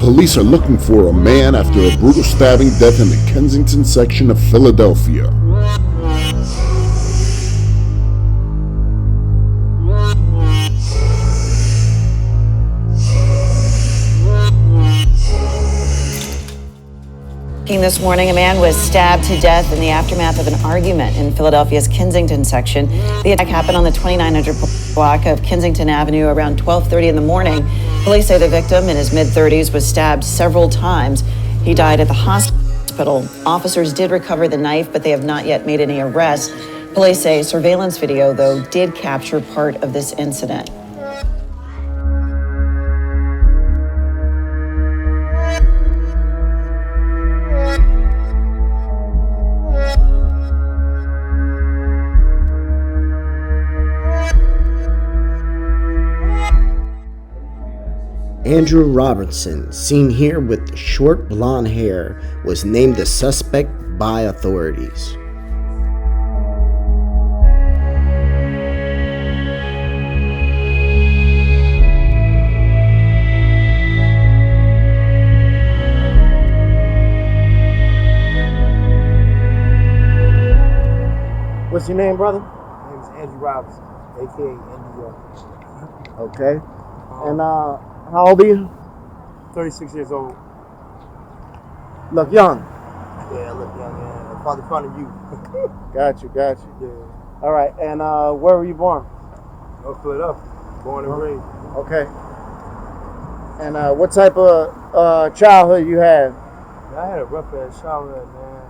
Police are looking for a man after a brutal stabbing death in the Kensington section of Philadelphia. This morning, a man was stabbed to death in the aftermath of an argument in Philadelphia's Kensington section. The attack happened on the 2900 block of Kensington Avenue around 12:30 in the morning. Police say the victim, in his mid-30s, was stabbed several times. He died at the hospital. Officers did recover the knife, but they have not yet made any arrests. Police say surveillance video, though, did capture part of this incident. Andrew Robertson, seen here with short blonde hair, was named the suspect by authorities. What's your name, brother? My name is Andrew Robertson, aka NDO. Okay. And how old are you? 36 years old. Look young. Yeah, I look young, yeah. Father fun of you. Got you. Yeah. All right. And where were you born? North Philadelphia, born and raised. Okay. And what type of childhood you had? Yeah, I had a rough ass childhood, man.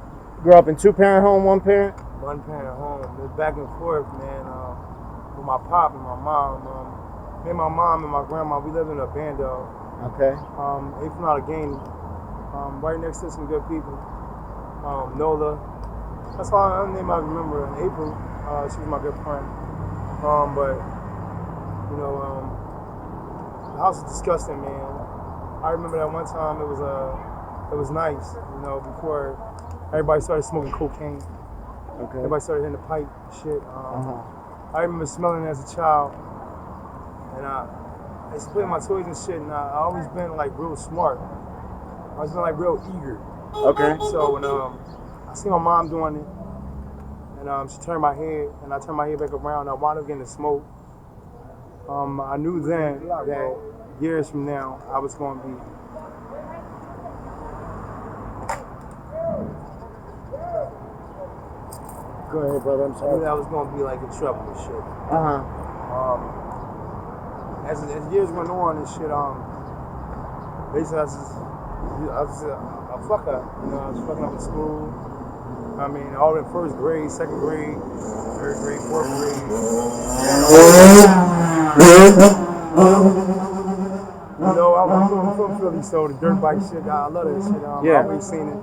Grew up in two-parent home, one parent? One parent home. It was back and forth, man. With my pop and my mom. Me and my mom and my grandma, we lived in a bando. Okay. They from out of Gainey. Right next to some good people. Nola. That's all the name I remember. In April, she was my good friend. But you know, the house is disgusting, man. I remember that one time it was nice, you know, before everybody started smoking cocaine. Okay. Everybody started hitting the pipe and shit. I remember smelling it as a child. And I used to play with my toys and shit, and I always been like real smart. I always been like real eager. Okay. So when I see my mom doing it, and she turned my head, and I turned my head back around, and I wound up getting the smoke. I knew then that years from now I was going to be. Go ahead, brother. I'm I sorry. knew that I was going to be like in trouble and shit. As years went on and shit, basically I was a fucker. You know, I was fucking up in school. I mean, all in first grade, second grade, third grade, fourth grade. You know, I'm from Philly, so the dirt bike shit, I love that shit. I always seen it.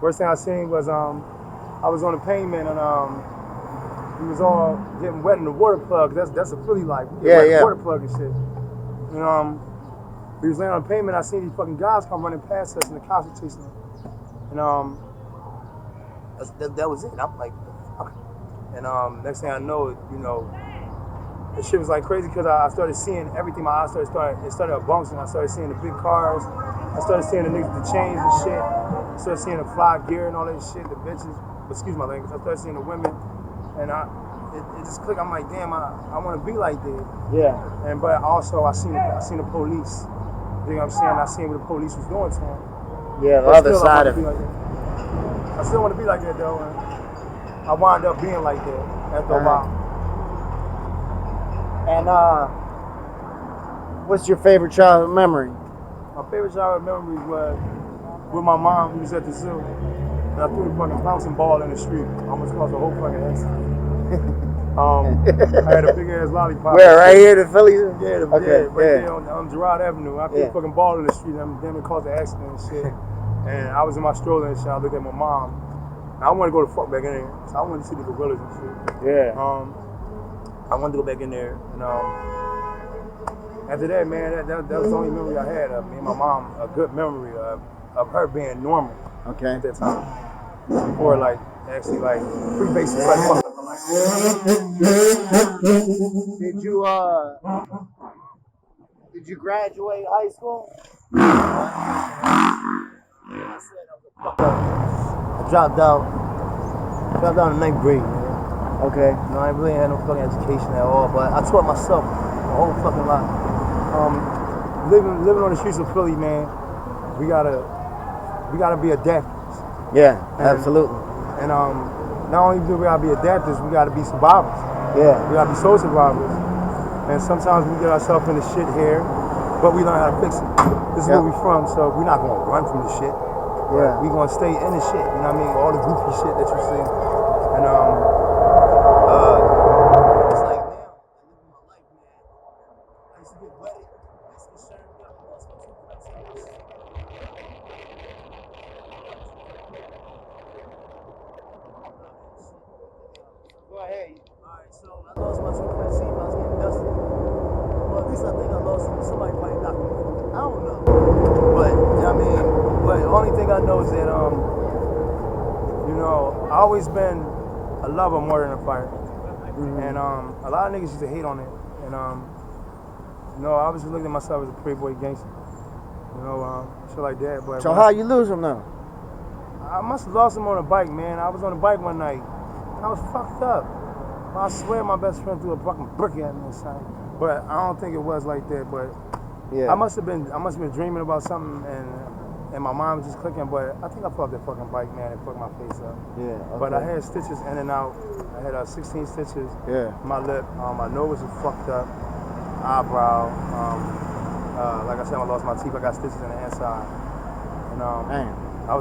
First thing I seen was I was on the pavement and we was all getting wet in the water plug. That's a Philly life. Water plug and shit. And we was laying on the pavement. I seen these fucking guys come running past us, and the cops were chasing them. And that was it. I'm like, fuck. And next thing I know, you know, the shit was like crazy because I started seeing everything. My eyes started bouncing. I started seeing the big cars. I started seeing the niggas with the chains and shit. I started seeing the fly gear and all that shit. The bitches. Excuse my language. I started seeing the women. And it just clicked. I'm like, damn, I want to be like that. Yeah. And but also I seen the police. You know what I'm saying? I seen what the police was doing to him. Yeah, the But other still, side of it. I still want to be like that though. And I wound up being like that after a while. And what's your favorite childhood memory? My favorite childhood memory was with my mom. We was at the zoo. And I threw the fucking bouncing ball in the street. Almost caused a whole fucking accident. I had a big ass lollipop. Where, right here in Philly? Yeah, right there on Girard Avenue. I threw a fucking ball in the street and then it caused an accident and shit. And I was in my stroller and shit. I looked at my mom. And I wanted to go the fuck back in there. So I wanted to see the gorillas and shit. Yeah. I wanted to go back in there. And after that, man, that was the only memory I had of me and my mom. A good memory of her being normal. Okay. At that time. Before like actually like pretty basic like fuck. Did you Did you graduate high school? I dropped out in 9th grade, man. Okay. No, I really had no fucking education at all, but I taught myself a whole fucking lot. Living on the streets of Philly, man, we gotta be adapters. Yeah, absolutely. And not only do we gotta be adapters, we gotta be survivors. Yeah. We gotta be soul survivors. And sometimes we get ourselves in the shit here, but we learn how to fix it. This is where we from, so we're not gonna run from the shit. Yeah. We gonna stay in the shit, you know what I mean? All the goofy shit that you see. And it's like now, I live my life, man. I used to get wedded. I used to get shared up. I lost my toothbrush. Go ahead. Alright, so I lost my toothbrush seat, I was getting dusty. Well, at least I think I lost it. Somebody probably knocked me. I don't know. But, you know what I mean? But the only thing I know is that, you know, I always been a lover more than a fighter. And a lot of niggas used to hate on it. And, you know, I was just looking at myself as a pretty boy gangster. You know, shit like that. But So how you lose him now? I must have lost him on a bike, man. I was on a bike one night. I was fucked up. I swear my best friend threw a fucking brick at me or something. But I don't think it was like that. But Yeah. I must have been dreaming about something and my mind was just clicking. But I think I fucked that fucking bike, man, and fucked my face up. Yeah. Okay. But I had stitches in and out. I had 16 stitches. Yeah. My lip, my nose was fucked up. Eyebrow. Like I said, I lost my teeth. I got stitches in the inside. And Man. my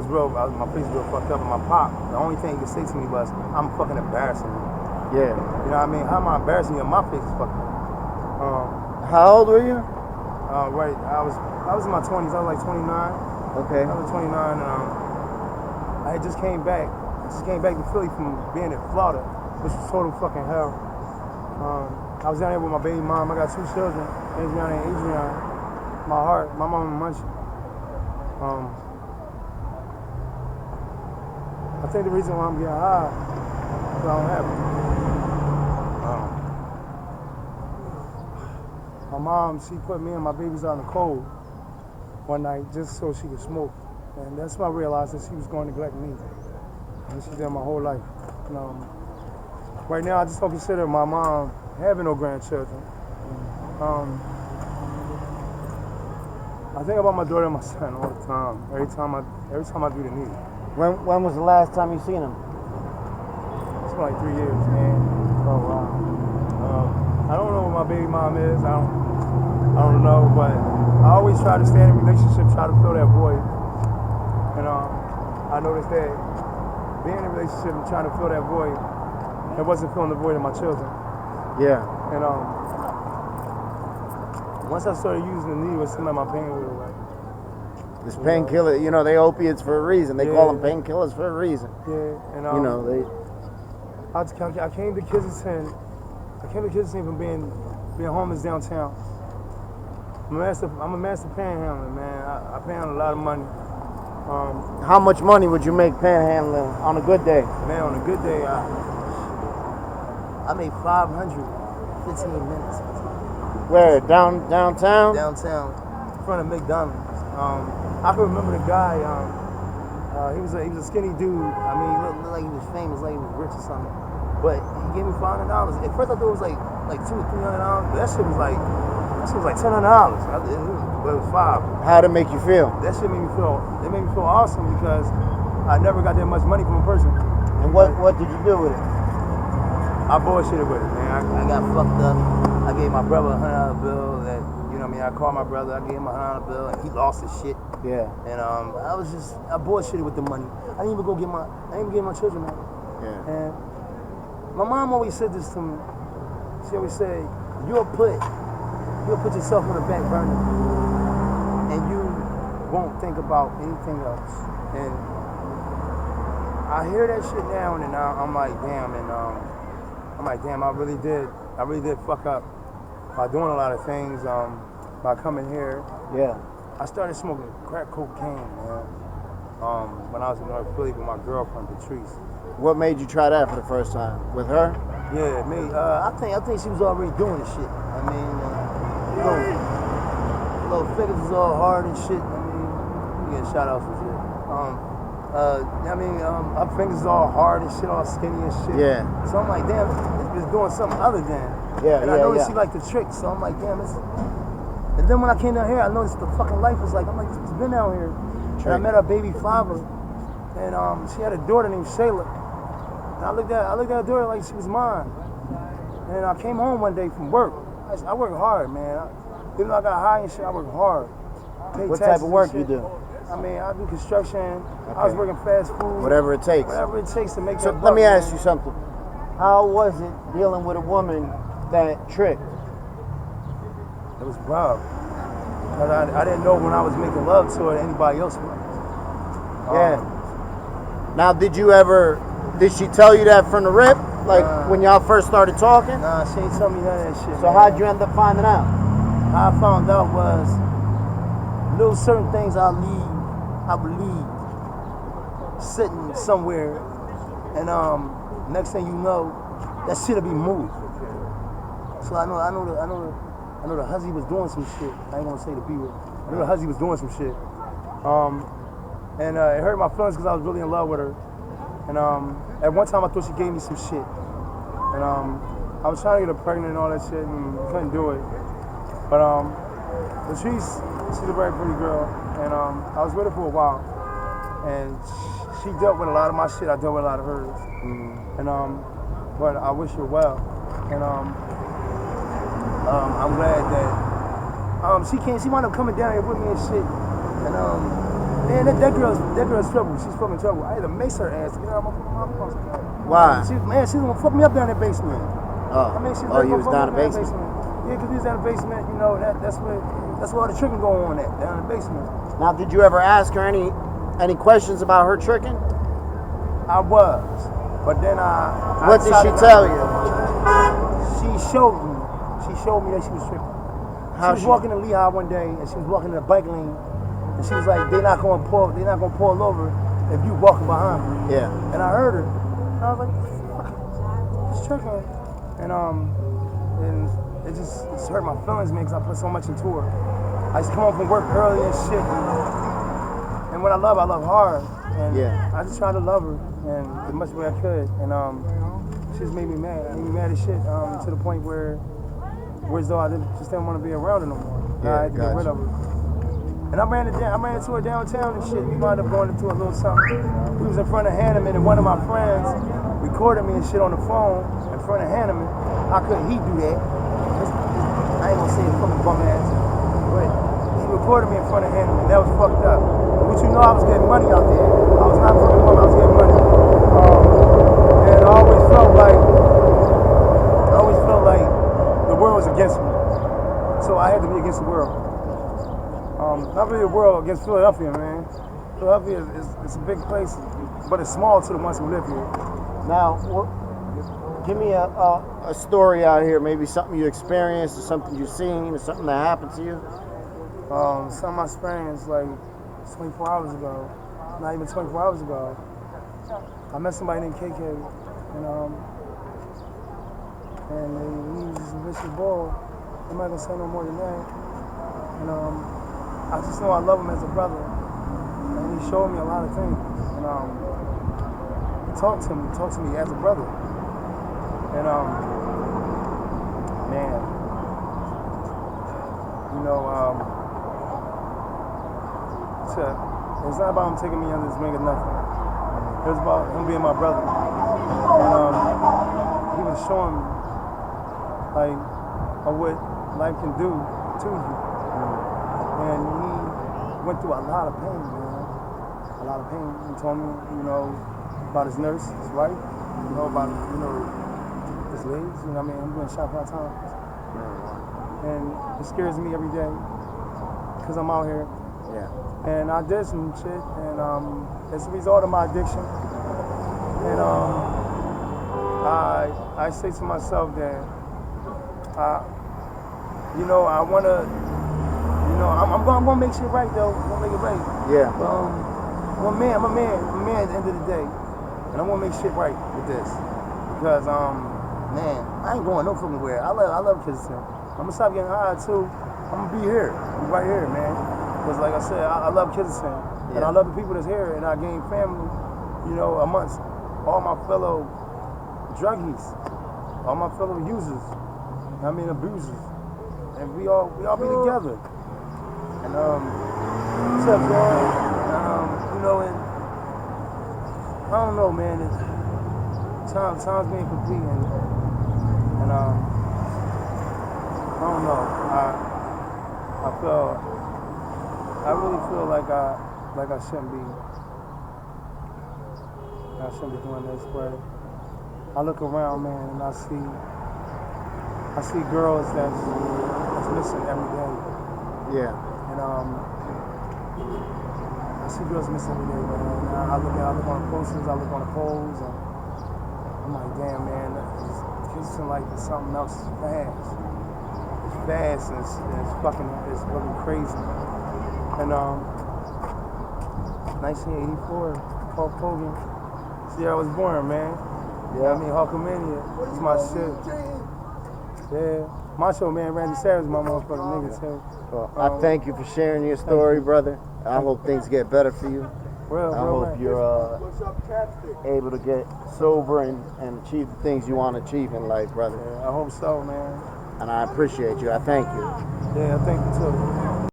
face was real fucked up. And my pop, the only thing he could say to me was, "I'm fucking embarrassing you." Yeah. You know what I mean? How am I embarrassing you? My face is fucked up. How old were you? Right. I was in my 20s. I was like 29. Okay. I was 29, and I had just came back. I just came back to Philly from being in Florida, which was total fucking hell. I was down there with my baby mom. I got 2 children, Adriana and Adrian. My heart, my mama Munchie. I think the reason why I'm getting high is I don't have it. My mom, she put me and my babies out in the cold one night just so she could smoke. And that's when I realized that she was going to neglect me. And she did my whole life. And, right now, I just don't consider my mom having no grandchildren. I think about my daughter and my son all the time. Every time I do the knee. When was the last time you seen him? It's been like 3 years, man. Oh wow. I don't know what my baby mom is. I don't know, but I always try to stay in a relationship, try to fill that void. And I noticed that being in a relationship and trying to fill that void, it wasn't filling the void of my children. Yeah. And once I started using the needle, it seemed like my pain went away. This painkiller, you know, they opiates for a reason. They call them painkillers for a reason. Yeah, and You know, they. I came to Kensington. I came to Kensington from being homeless downtown. I'm a master panhandler, man. I panhandle a lot of money. How much money would you make panhandling on a good day? Man, on a good day, I made 500, 15 minutes. Where? Downtown? Downtown, in front of McDonald's. I can remember the guy. He was a skinny dude. I mean, he looked like he was famous, like he was rich or something. But he gave me $500. At first I thought it was like $200 or $300. But that shit was like $10. But it was $5. How'd it make you feel? That shit made me feel awesome because I never got that much money from a person. And what did you do with it? I bullshitted with it, man. I got fucked up. I gave my brother a $100 bill that, you know what I mean, I called my brother, I gave him a $100 bill and he lost his shit. Yeah. And I bullshitted with the money. I didn't even give my children money. Yeah. And my mom always said this to me. She always said, you'll put yourself on the back burner and you won't think about anything else. And I hear that shit now and then I'm like, damn, and I really did fuck up by doing a lot of things, by coming here. Yeah. I started smoking crack cocaine, man, when I was in North Philly with my girlfriend, Patrice. What made you try that for the first time? With her? Yeah, me. I think she was already doing the shit. I mean, fingers is all hard and shit. I mean, you get shout outs and shit. Our fingers is all hard and shit, all skinny and shit. Yeah. So I'm like, damn, this bitch doing something other than. Yeah, and I noticed she liked the trick, so I'm like, damn, this. And then when I came down here, I noticed the fucking life was like, I'm like, this bitch been down here. And I met her baby father, and she had a daughter named Shayla. And I looked at her daughter like she was mine. And I came home one day from work. I work hard, man. Even though I got high and shit, I work hard. What type of work you do? I mean, I do construction. Okay. I was working fast food. Whatever it takes. Whatever it takes to make So that let me buck, ask man. you something. How was it dealing with a woman that tricked? It was rough. Cause I didn't know when I was making love to her that anybody else was. Yeah. Now, did she tell you that from the rip? Like when y'all first started talking? Nah, she ain't tell me none of that shit. So man. how'd you end up finding out? How I found out was little certain things I would leave sitting somewhere, and next thing you know, that shit'll be moved. So I know the huzzy was doing some shit. I ain't gonna say the B word. I know the huzzy was doing some shit. And it hurt my feelings because I was really in love with her. And at one time I thought she gave me some shit. And I was trying to get her pregnant and all that shit and couldn't do it. But she's a very pretty girl. And I was with her for a while. And she dealt with a lot of my shit. I dealt with a lot of hers. And but I wish her well. And I'm glad that she wound up coming down here with me and shit. And man, that girl's trouble. She's fucking trouble. I had to mace her ass to get her out of my motherfucking. Why? She's gonna fuck me up down in the basement. Oh, you was down in the basement? Yeah, because we was down in the basement. You know, that's where all the tricking going on at, down in the basement. Now, did you ever ask her any questions about her tricking? I was, but then What did she tell you? She showed me that she was tricking. She was walking in Lehigh one day, and she was walking in the bike lane, and she was like, "They're not gonna pull over if you walking behind me." Yeah. And I heard her, and I was like, "Fuck, she's tricking," and it just hurt my feelings, man, because I put so much into her. I used to come home from work early and shit, and when I love hard, and I just tried to love her, and as much as I could, and she just made me mad as shit, to the point where as though I just didn't want to be around her no more. I had to get rid of her. And I ran into her downtown and shit. We wound up going into a little something. We was in front of Hanneman, and one of my friends recorded me and shit on the phone in front of Hanneman. How could he do that? I ain't gonna say it, fucking bum ass. But he recorded me in front of Hanneman. That was fucked up. But you know I was getting money out there. I was not fucking bum, I was getting money. And I always felt like the world was against me. So I had to be against the world. Not really the world, against Philadelphia, man. Philadelphia is a big place, but it's small to the ones who live here. Now, give me a story out here, maybe something you experienced or something you've seen or something that happened to you. Something I experienced like 24 hours ago, not even 24 hours ago. I met somebody named KK, and he was just a vicious bull. I'm not gonna say no more than that. And I just know I love him as a brother, and he showed me a lot of things. And he talked to me as a brother. And man, it's not about him taking me under his wing or nothing. It was about him being my brother. And he was showing me like what life can do to you. And he went through a lot of pain, man. A lot of pain. He told me, about his nurse, his wife, about, his legs. I'm doing shot 5 times. And it scares me every day because I'm out here. Yeah. And I did some shit, and it's a result of my addiction. And I say to myself that, I wanna, I'm gonna make shit right though. I'm gonna make it right. Yeah. I'm a man at the end of the day, and I'm gonna make shit right with this because man, I ain't going no fucking where. I love Kensington. I'm gonna stop getting high too. I'm gonna be here, right here, man. Because like I said, I love Kensington, and I love the people that's here, and I gain family, you know, amongst all my fellow druggies, all my fellow users, I mean abusers, and we all be together. And what's up, John? You know, and I don't know, man. Time's being complete, and I don't know. I really feel like I shouldn't be. I shouldn't be doing this, but I look around, man, and I see girls that's missing every day. Yeah. And I see girls missing every day, man. And I look on the posters, I look on the polls, and I'm like, damn, man, it's Kensington like something else fast. It's fast and it's fucking crazy. And 1984, Hulk Hogan. See, I was born, man. Yeah, I mean, Hulkamania. It's my shit. Yeah. Macho Man, Randy Savage, my motherfucking nigga, too. Well, I thank you for sharing your story, brother. I hope things get better for you. I hope you're able to get sober and achieve the things you want to achieve in life, brother. Yeah, I hope so, man. And I appreciate you. I thank you. Yeah, I thank you, too.